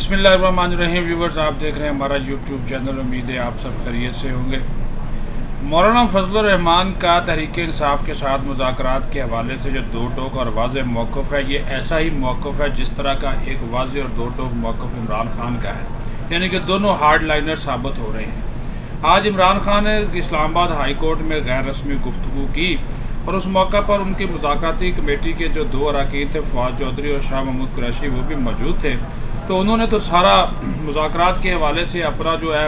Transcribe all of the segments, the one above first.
بسم اللہ الرحمن الرحیم ویورز، آپ دیکھ رہے ہیں ہمارا یوٹیوب چینل۔ امید ہے آپ سب خیریت سے ہوں گے۔ مولانا فضل الرحمان کا تحریک انصاف کے ساتھ مذاکرات کے حوالے سے جو دو ٹوک اور واضح موقف ہے، یہ ایسا ہی موقف ہے جس طرح کا ایک واضح اور دو ٹوک موقف عمران خان کا ہے، یعنی کہ دونوں ہارڈ لائنر ثابت ہو رہے ہیں۔ آج عمران خان نے اسلام آباد ہائی کورٹ میں غیر رسمی گفتگو کی اور اس موقع پر ان کی مذاکراتی کمیٹی کے جو دو اراکین تھے، فواد چودھری اور شاہ محمود قریشی، وہ بھی موجود تھے۔ تو انہوں نے تو سارا مذاکرات کے حوالے سے اپنا جو ہے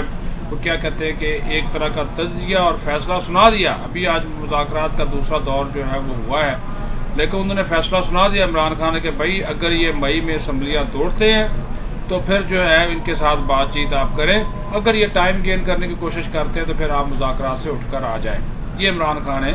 وہ کیا کہتے ہیں کہ ایک طرح کا تجزیہ اور فیصلہ سنا دیا۔ ابھی آج مذاکرات کا دوسرا دور جو ہے وہ ہوا ہے، لیکن انہوں نے فیصلہ سنا دیا عمران خان نے کہ بھائی اگر یہ مئی میں اسمبلیاں توڑتے ہیں تو پھر جو ہے ان کے ساتھ بات چیت آپ کریں، اگر یہ ٹائم گین کرنے کی کوشش کرتے ہیں تو پھر آپ مذاکرات سے اٹھ کر آ جائیں۔ یہ عمران خان نے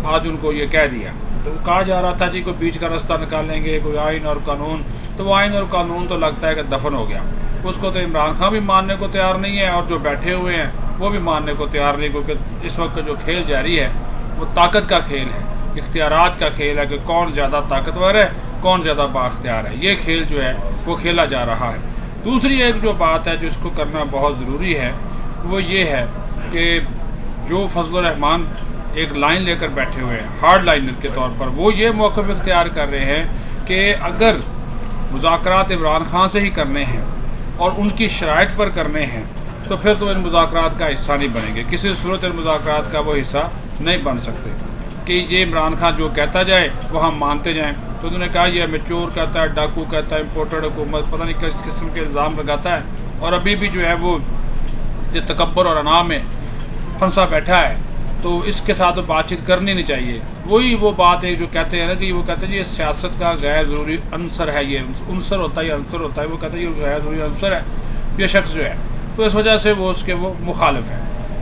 آج ان کو یہ کہہ دیا۔ تو کہا جا رہا تھا جی کوئی بیچ کا راستہ نکالیں گے، کوئی آئین اور قانون، تو وہ آئین اور قانون تو لگتا ہے کہ دفن ہو گیا، اس کو تو عمران خان بھی ماننے کو تیار نہیں ہے اور جو بیٹھے ہوئے ہیں وہ بھی ماننے کو تیار نہیں، کیونکہ اس وقت جو کھیل جاری ہے وہ طاقت کا کھیل ہے، اختیارات کا کھیل ہے کہ کون زیادہ طاقتور ہے، کون زیادہ بااختیار ہے۔ یہ کھیل جو ہے وہ کھیلا جا رہا ہے۔ دوسری ایک جو بات ہے جو اس کو کرنا بہت ضروری ہے وہ یہ ہے کہ جو فضل الرحمان ایک لائن لے کر بیٹھے ہوئے ہیں ہارڈ لائنر کے طور پر، وہ یہ موقف اختیار کر رہے ہیں کہ اگر مذاکرات عمران خان سے ہی کرنے ہیں اور ان کی شرائط پر کرنے ہیں تو پھر تو ان مذاکرات کا حصہ نہیں بنیں گے، کسی صورت ان مذاکرات کا وہ حصہ نہیں بن سکتے کہ یہ عمران خان جو کہتا جائے وہ ہم مانتے جائیں۔ تو انہوں نے کہا یہ ہمیں چور کہتا ہے، ڈاکو کہتا ہے، امپورٹڈ حکومت، پتہ نہیں کس قسم کے الزام لگاتا ہے، اور ابھی بھی جو ہے وہ تکبر اور انا میں پھنسا بیٹھا ہے۔ تو اس کے ساتھ بات چیت کرنی نہیں چاہیے۔ وہی وہ بات ہے جو کہتے ہیں نا کہ وہ کہتے ہیں یہ سیاست کا غیر ضروری عنصر ہے، یہ عنصر ہوتا ہے، یہ عنصر ہوتا ہے، وہ کہتے ہیں یہ غیر ضروری عنصر ہے یہ شخص جو ہے، تو اس وجہ سے وہ اس کے وہ مخالف ہے۔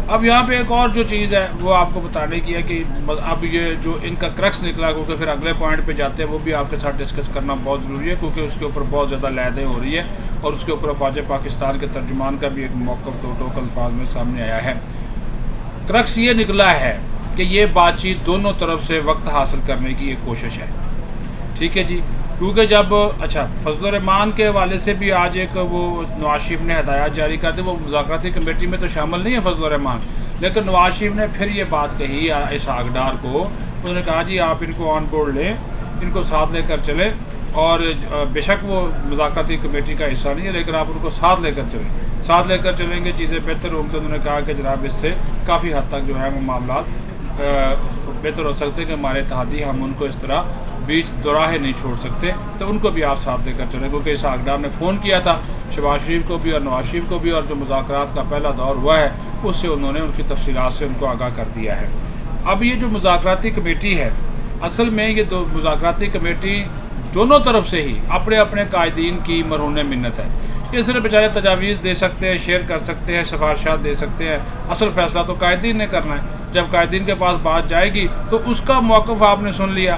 اب یہاں پہ ایک اور جو چیز ہے وہ آپ کو بتانے کی ہے کہ اب یہ جو ان کا کرکس نکلا، کیونکہ پھر اگلے پوائنٹ پہ جاتے ہیں، وہ بھی آپ کے ساتھ ڈسکس کرنا بہت ضروری ہے، کیونکہ اس کے اوپر بہت زیادہ لہدیں ہو رہی ہے اور اس کے اوپر افواج پاکستان کے ترجمان کا بھی ایک موقف دو ٹوک الفاظ میں سامنے آیا ہے۔ کرکس یہ نکلا ہے کہ یہ بات چیت دونوں طرف سے وقت حاصل کرنے کی ایک کوشش ہے، ٹھیک ہے جی، کیونکہ جب فضل الرحمان کے حوالے سے بھی آج ایک وہ نواز شریف نے ہدایات جاری کر دی، وہ مذاکراتی کمیٹی میں تو شامل نہیں ہے فضل الرحمان، لیکن نواز شریف نے پھر یہ بات کہی اسحاق ڈار کو، انہوں نے کہا جی آپ ان کو آن بورڈ لیں، ان کو ساتھ لے کر چلیں، اور بے شک وہ مذاکراتی کمیٹی کا حصہ نہیں ہے لیکن آپ ان کو ساتھ لے کر چلیں، ساتھ لے کر چلیں گے چیزیں بہتر ہوں گی۔ تو انہوں نے کہا کہ جناب اس سے کافی حد تک جو ہے وہ معاملات بہتر ہو سکتے ہیں کہ ہمارے اتحادی ہم ان کو اس طرح بیچ دوراہے نہیں چھوڑ سکتے، تو ان کو بھی آپ ساتھ لے کر چلیں، کیونکہ اسحاق ڈار نے فون کیا تھا شہباز شریف کو بھی اور نواز شریف کو بھی، اور جو مذاکرات کا پہلا دور ہوا ہے اس سے انہوں نے ان کی تفصیلات سے ان کو آگاہ کر دیا ہے۔ اب یہ جو مذاکراتی کمیٹی ہے، اصل میں یہ دو مذاکراتی کمیٹی دونوں طرف سے ہی اپنے اپنے قائدین کی مرہون منت ہے۔ یہ صرف بیچارے تجاویز دے سکتے ہیں، شیئر کر سکتے ہیں، سفارشات دے سکتے ہیں، اصل فیصلہ تو قائدین نے کرنا ہے۔ جب قائدین کے پاس بات جائے گی تو اس کا موقف آپ نے سن لیا،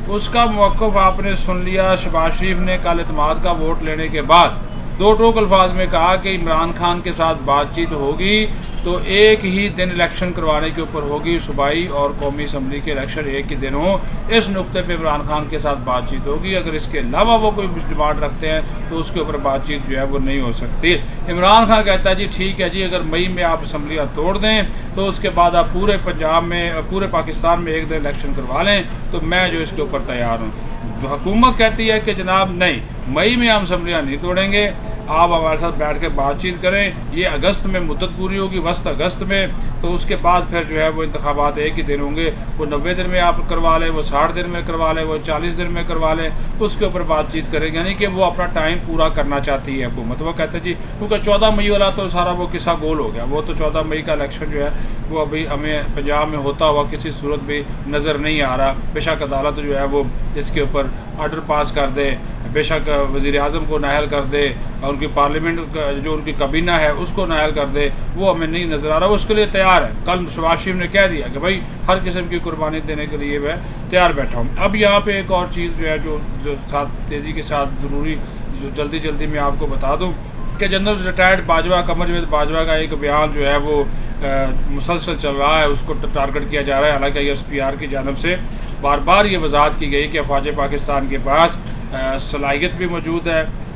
اس کا موقف آپ نے سن لیا۔ شہباز شریف نے کل اعتماد کا ووٹ لینے کے بعد دو ٹوک الفاظ میں کہا کہ عمران خان کے ساتھ بات چیت ہوگی تو ایک ہی دن الیکشن کروانے کے اوپر ہوگی، صوبائی اور قومی اسمبلی کے الیکشن ایک ہی دن ہوں، اس نقطے پہ عمران خان کے ساتھ بات چیت ہوگی۔ اگر اس کے علاوہ وہ کوئی ڈیمانڈ رکھتے ہیں تو اس کے اوپر بات چیت جو ہے وہ نہیں ہو سکتی۔ عمران خان کہتا ہے جی ٹھیک ہے جی، اگر مئی میں آپ اسمبلیاں توڑ دیں تو اس کے بعد آپ پورے پنجاب میں، پورے پاکستان میں ایک دن الیکشن کروا لیں تو میں جو اس کے اوپر تیار ہوں۔ حکومت کہتی ہے کہ جناب نہیں، مئی میں ہم اسمبلیاں نہیں توڑیں گے، آپ ہمارے ساتھ بیٹھ کے بات چیت کریں، یہ اگست میں مدت پوری ہوگی، وسط اگست میں، تو اس کے بعد پھر جو ہے وہ انتخابات ایک ہی دن ہوں گے، وہ 90 دن میں آپ کروا لیں، وہ 60 دن میں کروا لیں، وہ 40 دن میں کروا لیں، اس کے اوپر بات چیت کریں گے، یعنی کہ وہ اپنا ٹائم پورا کرنا چاہتی ہے حکومت۔ وہ کہتے ہیں جی کیونکہ 14 مئی والا تو سارا وہ قصہ گول ہو گیا، وہ تو 14 مئی کا الیکشن جو ہے وہ ابھی ہمیں پنجاب میں ہوتا ہوا کسی صورت بھی نظر نہیں آ رہا۔ بے شک عدالت جو ہے وہ اس کے اوپر آرڈر پاس کر دے، بے شک وزیر اعظم کو نااہل کر دے، اور ان کی پارلیمنٹ جو ان کی کابینہ ہے اس کو نااہل کر دے، وہ ہمیں نہیں نظر آ رہا، اس کے لیے تیار ہے۔ کل شہباز شریف نے کہہ دیا کہ بھائی ہر قسم کی قربانی دینے کے لیے میں تیار بیٹھا ہوں۔ اب یہاں پہ ایک اور چیز جو ہے جو ساتھ تیزی کے ساتھ ضروری جو جلدی میں آپ کو بتا دوں کہ جنرل ریٹائرڈ باجوہ قمر جاوید باجوہ کا ایک بیان جو ہے وہ مسلسل چل رہا ہے، اس کو ٹارگٹ کیا جا رہا ہے، حالانکہ ایس پی آر کی جانب سے بار بار یہ وضاحت کی گئی کہ افواج پاکستان کے پاس صلاحیت بھی موجود ہے،